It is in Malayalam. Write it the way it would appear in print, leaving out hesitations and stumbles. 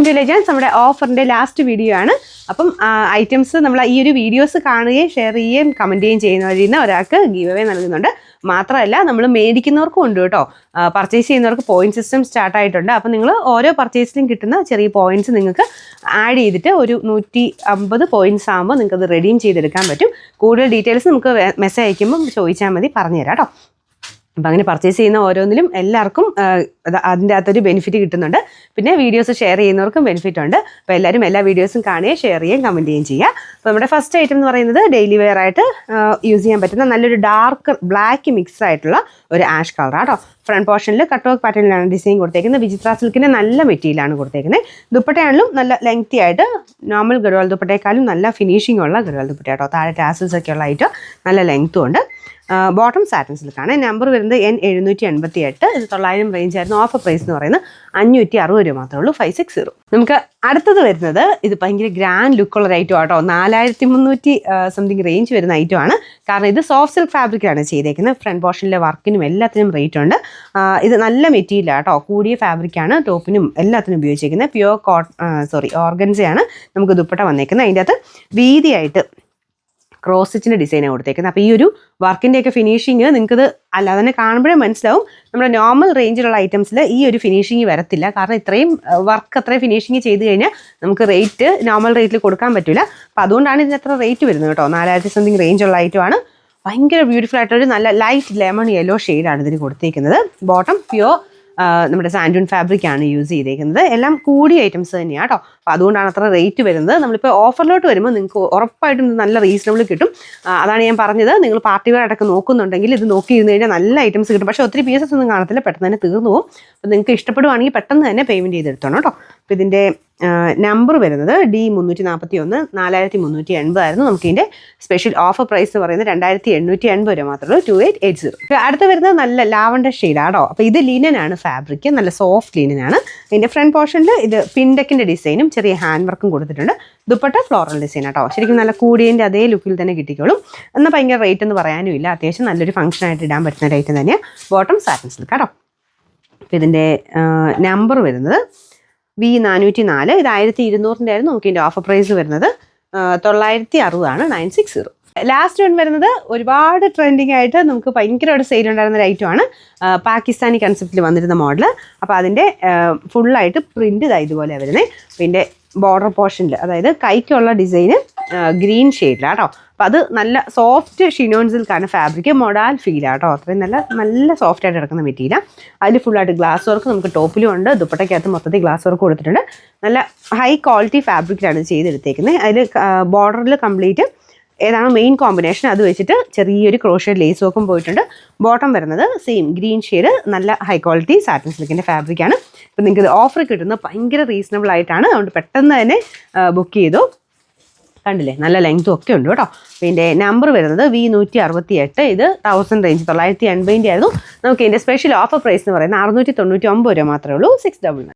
ടു ലെജൻസ് നമ്മുടെ ഓഫറിൻ്റെ ലാസ്റ്റ് വീഡിയോ ആണ്. അപ്പം ഐറ്റംസ് നമ്മൾ ഈ ഒരു വീഡിയോസ് കാണുകയും ഷെയർ ചെയ്യുകയും കമൻറ്റ് ചെയ്യുകയും ചെയ്യുന്നവരിൽ ഒരാൾക്ക് ഗീവ് അവേ നൽകുന്നുണ്ട്. മാത്രമല്ല നമ്മൾ മേടിക്കുന്നവർക്കും ഉണ്ട് കേട്ടോ. പർച്ചേസ് ചെയ്യുന്നവർക്ക് പോയിന്റ് സിസ്റ്റം സ്റ്റാർട്ട് ആയിട്ടുണ്ട്. അപ്പം നിങ്ങൾ ഓരോ പർച്ചേസിലും കിട്ടുന്ന ചെറിയ പോയിന്റ്സ് നിങ്ങൾക്ക് ആഡ് ചെയ്തിട്ട് ഒരു 150 പോയിന്റ്സ് ആകുമ്പോൾ നിങ്ങൾക്ക് അത് റെഡീം ചെയ്തെടുക്കാൻ പറ്റും. കൂടുതൽ ഡീറ്റെയിൽസ് നമുക്ക് മെസ്സേജ് അയക്കുമ്പം ചോദിച്ചാൽ മതി, പറഞ്ഞുതരാം കേട്ടോ. അപ്പം അങ്ങനെ പർച്ചേസ് ചെയ്യുന്ന ഓരോന്നിലും എല്ലാവർക്കും അതിൻ്റെ അകത്തൊരു ബെനിഫിറ്റ് കിട്ടുന്നുണ്ട്. പിന്നെ വീഡിയോസ് ഷെയർ ചെയ്യുന്നവർക്കും ബെനിഫിറ്റ് ഉണ്ട്. അപ്പോൾ എല്ലാവരും എല്ലാ വീഡിയോസും കാണുകയും ഷെയർ ചെയ്യുകയും കമൻറ്റ് ചെയ്യുകയും ചെയ്യുക. അപ്പോൾ നമ്മുടെ ഫസ്റ്റ് ഐറ്റം എന്ന് പറയുന്നത് ഡെയിലി വെയർ ആയിട്ട് യൂസ് ചെയ്യാൻ പറ്റുന്ന നല്ലൊരു ഡാർക്ക് ബ്ലാക്ക് മിക്സ് ആയിട്ടുള്ള ഒരു ആഷ് കളർ ആട്ടോ. ഫ്രണ്ട് പോർഷനിൽ കട്ട് വർക്ക് പാറ്റേണിലാണ് ഡിസൈൻ കൊടുത്തേക്കുന്നത്. വിചിത്ര സിൽക്കിൻ്റെ നല്ല മെറ്റീരിയലാണ് കൊടുത്തേക്കുന്നത്. ദുപ്പട്ടയാണെങ്കിലും നല്ല ലെങ്തി ആയിട്ട് നോർമൽ ഗഡ്വാൾ ദുപ്പട്ടയെക്കാളും നല്ല ഫിനിഷിംഗ് ഉള്ള ഗഡ്വാൾ ദുപ്പട്ട കേട്ടോ. താഴെ ടാസൽസ് ഒക്കെ ഉള്ള ആയിട്ട് നല്ല ലെങ്ത്തും ഉണ്ട്. Bottom satin സിൽക്കാണ്. നമ്പർ വരുന്നത് N788. ഇത് 900 റേഞ്ച് ആയിരുന്നു. ഓഫർ പ്രൈസ് എന്ന് പറയുന്നത് 560 രൂപ മാത്രമേ ഉള്ളൂ. 560. നമുക്ക് അടുത്തത് വരുന്നത് ഇത് ഭയങ്കര ഗ്രാൻഡ് ലുക്കുള്ള ഒരു ഐറ്റം ആട്ടോ. 4300 സംതിങ് റേഞ്ച് വരുന്ന ഐറ്റം ആണ്. കാരണം ഇത് സോഫ്റ്റ് സിൽക്ക് ഫാബ്രിക്കാണ് ചെയ്തേക്കുന്നത്. ഫ്രണ്ട് പോർഷനിലെ വർക്കിനും എല്ലാത്തിനും റേറ്റ് ഉണ്ട്. ഇത് നല്ല മെറ്റീരിയൽ ആട്ടോ. കൂടിയ ഫാബ്രിക്കാണ്. ടോപ്പിനും എല്ലാത്തിനും ഉപയോഗിച്ചിരിക്കുന്നത്. പ്യുവർ ഓർഗൻസയാണ് നമുക്ക് ദുപ്പട്ട വന്നേക്കുന്നത്. അതിൻ്റെ അകത്ത് വീതിയായിട്ട് ക്രോസ് സ്റ്റിച്ചിൻ്റെ ഡിസൈനാണ് കൊടുത്തേക്കുന്നത്. അപ്പോൾ ഈ ഒരു വർക്കിൻ്റെയൊക്കെ ഫിനിഷിങ് നിങ്ങൾക്കത് അല്ലാതെ തന്നെ കാണുമ്പോഴേ മനസ്സിലാവും. നമ്മുടെ നോർമൽ റേഞ്ചിലുള്ള ഐറ്റംസിൽ ഈ ഒരു ഫിനിഷിങ് വരത്തില്ല. കാരണം ഇത്രയും വർക്ക് അത്രയും ഫിനിഷിങ് ചെയ്ത് കഴിഞ്ഞാൽ നമുക്ക് റേറ്റ് നോർമൽ റേറ്റിൽ കൊടുക്കാൻ പറ്റില്ല. അപ്പോൾ അതുകൊണ്ടാണ് ഇതിന് അത്ര റേറ്റ് വരുന്നത് കേട്ടോ. 4000 സംതിങ് റേഞ്ചുള്ള ഐറ്റമാണ്. ഭയങ്കര ബ്യൂട്ടിഫുൾ ആയിട്ടൊരു നല്ല ലൈറ്റ് ലെമൺ യെല്ലോ ഷെയ്ഡാണ് ഇതിന് കൊടുത്തേക്കുന്നത്. ബോട്ടം പ്യുവർ നമ്മുടെ സാൻഡൂൺ ഫാബ്രിക്കാണ് യൂസ് ചെയ്തേക്കുന്നത്. എല്ലാം കൂടിയ ഐറ്റംസ് തന്നെയാണ് കേട്ടോ. അപ്പോൾ അതുകൊണ്ടാണ് അത്ര റേറ്റ് വരുന്നത്. നമ്മളിപ്പോൾ ഓഫറിലോട്ട് വരുമ്പോൾ നിങ്ങൾക്ക് ഉറപ്പായിട്ടും നല്ല റീസണബിൾ കിട്ടും. അതാണ് ഞാൻ പറഞ്ഞത്. നിങ്ങൾ പാർട്ടി വെയർ അടക്കം നോക്കുന്നുണ്ടെങ്കിൽ ഇത് നോക്കിയിരുന്നു കഴിഞ്ഞാൽ നല്ല ഐറ്റംസ് കിട്ടും. പക്ഷേ ഒത്തിരി പീസസ് ഒന്നും കാണത്തില്ല, പെട്ടെന്ന് തന്നെ തീർന്നു പോകും. അപ്പോൾ നിങ്ങൾക്ക് ഇഷ്ടപ്പെടുവാണെങ്കിൽ പെട്ടെന്ന് തന്നെ പേയ്മെൻറ്റ് ചെയ്തെടുത്തോണം കേട്ടോ. അപ്പോൾ ഇതിൻ്റെ നമ്പർ വരുന്നത് D341 4380 ആയിരുന്നു. നമുക്ക് ഇതിൻ്റെ സ്പെഷ്യൽ ഓഫർ പ്രൈസ് എന്ന് പറയുന്നത് 2880 രൂപ മാത്രമേ ഉള്ളൂ. 2880. അടുത്ത് വരുന്നത് നല്ല ലാവണ്ടർ ഷെയ്ഡാണോ. അപ്പോൾ ഇത് ലിനനാണ് ഫാബ്രിക്, നല്ല സോഫ്റ്റ് ലിനനാണ്. ഇതിൻ്റെ ഫ്രണ്ട് പോർഷനിൽ ഇത് പിൻഡക്കിൻ്റെ ഡിസൈനും ചെറിയ ഹാൻഡ് വർക്കും കൊടുത്തിട്ടുണ്ട്. ദുപ്പട്ട ഫ്ലോറൽ ഡിസൈൻ ആട്ടോ. ശരിക്കും നല്ല കൂടിയതിൻ്റെ അതേ ലുക്കിൽ തന്നെ കിട്ടിക്കോളും. എന്നാൽ ഭയങ്കര റേറ്റ് എന്ന് പറയാനും ഇല്ല. അത്യാവശ്യം നല്ലൊരു ഫംഗ്ഷനായിട്ട് ഇടാൻ പറ്റുന്ന റേറ്റ് തന്നെയാണ്. ബോട്ടം സാറ്റിൻ സിൽക്ക് കേട്ടോ. അപ്പോൾ ഇതിൻ്റെ നമ്പർ വരുന്നത് V404. ഇത് 1200 ആയിരുന്നു. നമുക്ക് ഇതിൻ്റെ ഓഫർ പ്രൈസ് വരുന്നത് 960 ആണ്. 960. ലാസ്റ്റ് വൺ വരുന്നത് ഒരുപാട് ട്രെൻഡിങ് ആയിട്ട് നമുക്ക് ഭയങ്കരമായിട്ട് സെയിൽ ഉണ്ടായിരുന്ന ഒരു ഐറ്റമാണ്. പാകിസ്ഥാനി കൺസെപ്റ്റിൽ വന്നിരുന്ന മോഡൽ. അപ്പോൾ അതിൻ്റെ ഫുള്ളായിട്ട് പ്രിൻ്റ് ഇതുപോലെ വരുന്നത്. പിന്നെ ബോർഡർ പോർഷനിൽ അതായത് കൈക്കുള്ള ഡിസൈന് ഗ്രീൻ ഷെയ്ഡിലാട്ടോ. അപ്പോൾ അത് നല്ല സോഫ്റ്റ് ഷിനോൺ സിൽക്കാണ് ഫാബ്രിക്. മൊഡാൽ ഫീലാട്ടോ. അത്രയും നല്ല സോഫ്റ്റ് ആയിട്ട് കിടക്കുന്ന മെറ്റീരിയൽ. അതിൽ ഫുള്ളായിട്ട് ഗ്ലാസ് വർക്ക് നമുക്ക് ടോപ്പിലും ഉണ്ട്. ദുപ്പട്ടയ്ക്കകത്ത് മൊത്തത്തിൽ ഗ്ലാസ് വർക്ക് കൊടുത്തിട്ടുണ്ട്. നല്ല ഹൈ ക്വാളിറ്റി ഫാബ്രിക്കിലാണ് ചെയ്തെടുത്തേക്കുന്നത്. അതിൽ ബോർഡറിൽ കംപ്ലീറ്റ് ഏതാണ് മെയിൻ കോമ്പിനേഷൻ അത് വെച്ചിട്ട് ചെറിയൊരു ക്രോഷ്യ ലേസ് വർക്കും പോയിട്ടുണ്ട്. ബോട്ടം വരുന്നത് സെയിം ഗ്രീൻ ഷെയ്ഡ്, നല്ല ഹൈ ക്വാളിറ്റി സാറ്റിൻ സിൽക്കിൻ്റെ ഫാബ്രിക്കാണ്. അപ്പോൾ നിങ്ങൾക്ക് ഇത് ഓഫർ കിട്ടുന്നത് ഭയങ്കര റീസണബിൾ ആയിട്ടാണ്. അതുകൊണ്ട് പെട്ടെന്ന് തന്നെ ബുക്ക് ചെയ്തു. കണ്ടില്ലേ, നല്ല ലെങ്ത്തും ഒക്കെ ഉണ്ട് കേട്ടോ. പിന്നെ നമ്പർ വരുന്നത് V168. ഇത് 1000 റേഞ്ച് 980 ആയിരുന്നു. നമുക്ക് ഇതിൻ്റെ സ്പെഷ്യൽ ഓഫർ പ്രൈസ് എന്ന് പറയുന്നത് 699 രൂപ മാത്രമേ ഉള്ളൂ. 699.